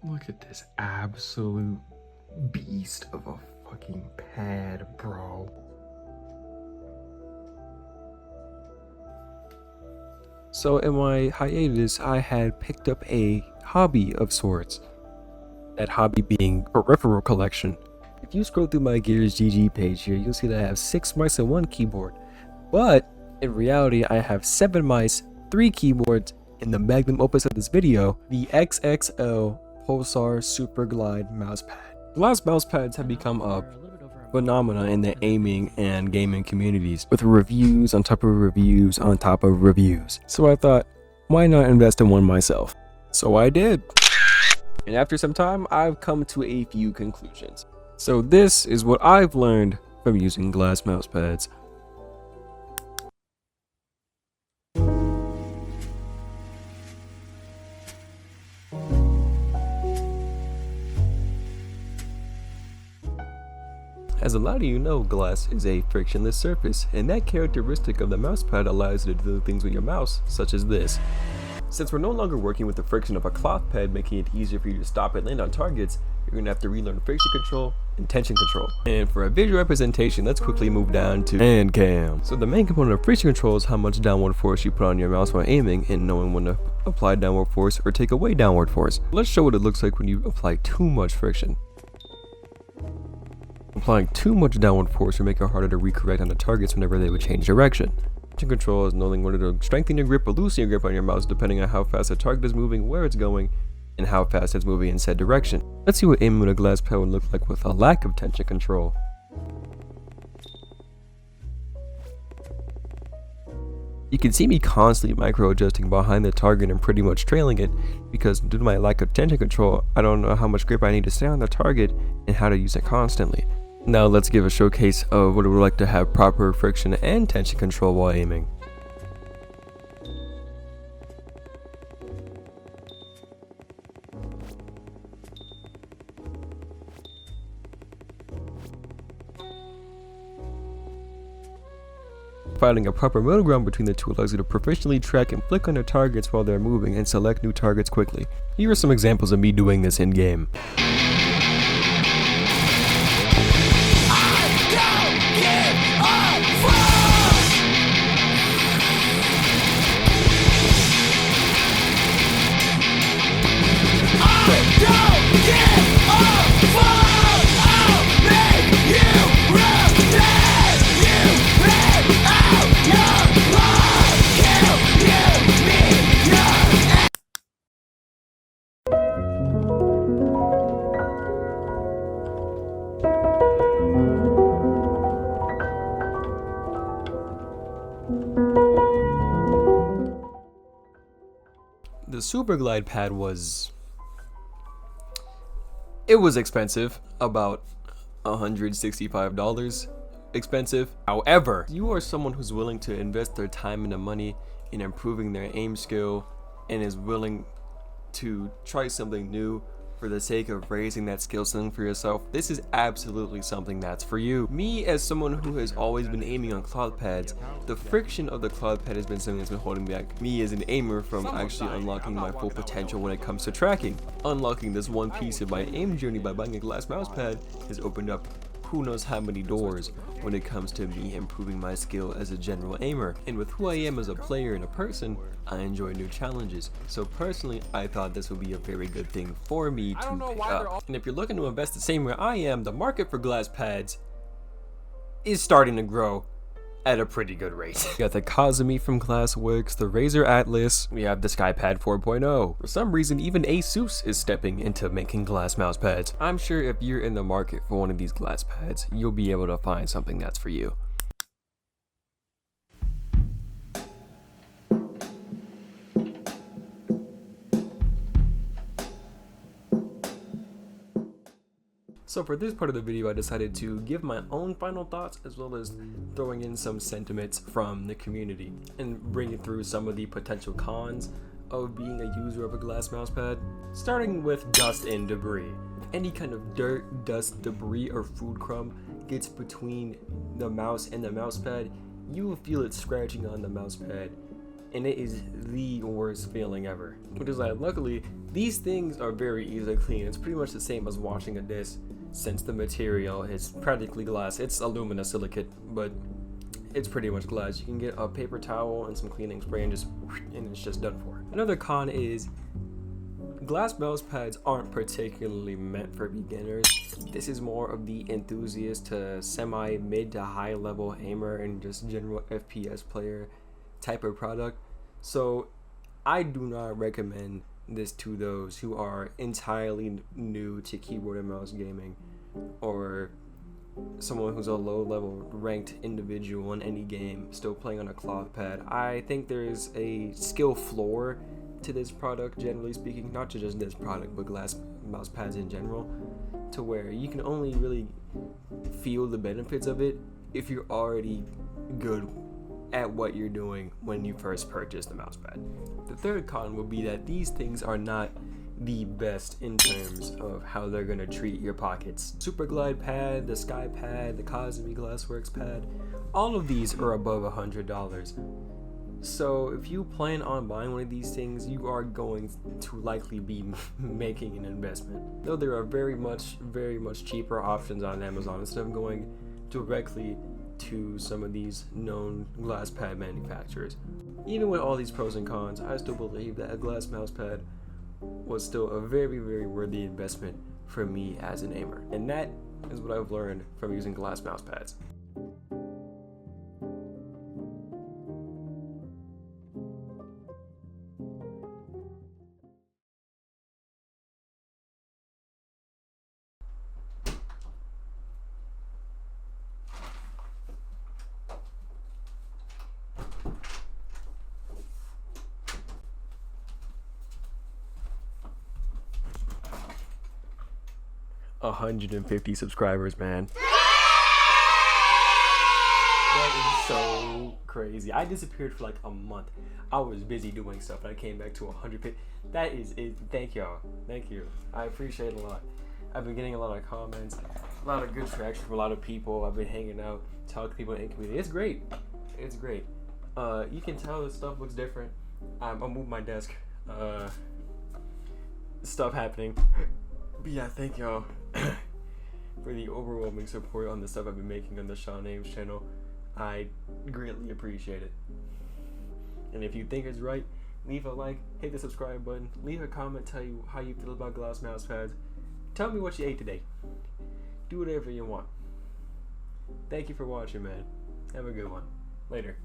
Look at this absolute beast of a fucking pad, bro. So in my hiatus, I had picked up a hobby of sorts. That hobby being peripheral collection. If you scroll through my Gears GG page here, you'll see that I have 6 mice and 1 keyboard. But in reality, I have 7 mice, 3 keyboards, and the magnum opus of this video, the XXL Pulsar Superglide mousepad. Glass mousepads have become a phenomenon in the aiming and gaming communities, with reviews on top of reviews on top of reviews. So I thought, why not invest in one myself? So I did. And after some time, I've come to a few conclusions. So this is what I've learned from using glass mousepads. As a lot of you know, glass is a frictionless surface, and that characteristic of the mousepad allows you to do things with your mouse, such as this. Since we're no longer working with the friction of a cloth pad, making it easier for you to stop and land on targets, you're going to have to relearn friction control and tension control. And for a visual representation, let's quickly move down to hand cam. So the main component of friction control is how much downward force you put on your mouse while aiming, and knowing when to apply downward force or take away downward force. Let's show what it looks like when you apply too much friction. Applying too much downward force will make it harder to recorrect on the targets whenever they would change direction. Tension control is knowing whether to strengthen your grip or loosen your grip on your mouse depending on how fast the target is moving, where it's going, and how fast it's moving in said direction. Let's see what aiming with a glass pad would look like with a lack of tension control. You can see me constantly micro adjusting behind the target and pretty much trailing it, because due to my lack of tension control, I don't know how much grip I need to stay on the target and how to use it constantly. Now let's give a showcase of what it would like to have proper friction and tension control while aiming. Finding a proper middle ground between the two allows you to proficiently track and flick on your targets while they're moving and select new targets quickly. Here are some examples of me doing this in game. The Superglide pad was expensive, about $165 expensive. However, you are someone who's willing to invest their time and the money in improving their aim skill and is willing to try something new for the sake of raising that skill ceiling for yourself, this is absolutely something that's for you. Me, as someone who has always been aiming on cloth pads, the friction of the cloth pad has been something that's been holding back me as an aimer from actually unlocking my full potential when it comes to tracking. Unlocking this one piece of my aim journey by buying a glass mouse pad has opened up who knows how many doors when it comes to me improving my skill as a general aimer. And with who I am as a player and a person, I enjoy new challenges. So personally, I thought this would be a very good thing for me to pick up. And if you're looking to invest the same way I am, the market for glass pads is starting to grow at a pretty good rate. We got the Kazumi from Glassworks, the Razer Atlas, we have the SkyPad 4.0. For some reason, even Asus is stepping into making glass mouse pads. I'm sure if you're in the market for one of these glass pads, you'll be able to find something that's for you. So for this part of the video, I decided to give my own final thoughts as well as throwing in some sentiments from the community and bringing through some of the potential cons of being a user of a glass mousepad, starting with dust and debris. If any kind of dirt, dust, debris, or food crumb gets between the mouse and the mousepad, you will feel it scratching on the mousepad, and it is the worst feeling ever. Which is like, luckily, these things are very easy to clean. It's pretty much the same as washing a disc, since the material is practically glass. It's alumina silicate, but it's pretty much glass. You can get a paper towel and some cleaning spray and it's just done for. Another con is glass mouse pads aren't particularly meant for beginners. This is more of the enthusiast to semi mid to high level aimer and just general FPS player type of product. So I do not recommend this to those who are entirely new to keyboard and mouse gaming, or someone who's a low level ranked individual in any game still playing on a cloth pad. I think there is a skill floor to this product, generally speaking, not to just this product but glass mouse pads in general, to where you can only really feel the benefits of it if you're already good at what you're doing when you first purchase the mousepad. The third con would be that these things are not the best in terms of how they're gonna treat your pockets. Superglide pad, the SkyPad, the Kazumi Glassworks pad, all of these are above $100. So if you plan on buying one of these things, you are going to likely be making an investment. Though there are very much cheaper options on Amazon instead of going directly to some of these known glass pad manufacturers. Even with all these pros and cons, I still believe that a glass mouse pad was still a very worthy investment for me as an aimer. And that is what I've learned from using glass mouse pads. $150 subscribers, man. That is so crazy. I disappeared for like a month. I was busy doing stuff and I came back to 150. That is it. Thank y'all. Thank you. I appreciate it a lot. I've been getting a lot of comments, a lot of good traction from a lot of people. I've been hanging out, talking to people in the community. It's great. It's great. You can tell this stuff looks different. I'll move my desk. Stuff happening. But yeah, thank y'all for the overwhelming support on the stuff I've been making on the seanAIMS channel. I greatly appreciate it. And if you think it's right, leave a like, hit the subscribe button, leave a comment, tell you how you feel about glass mouse pads. Tell me what you ate today. Do whatever you want. Thank you for watching, man. Have a good one. Later.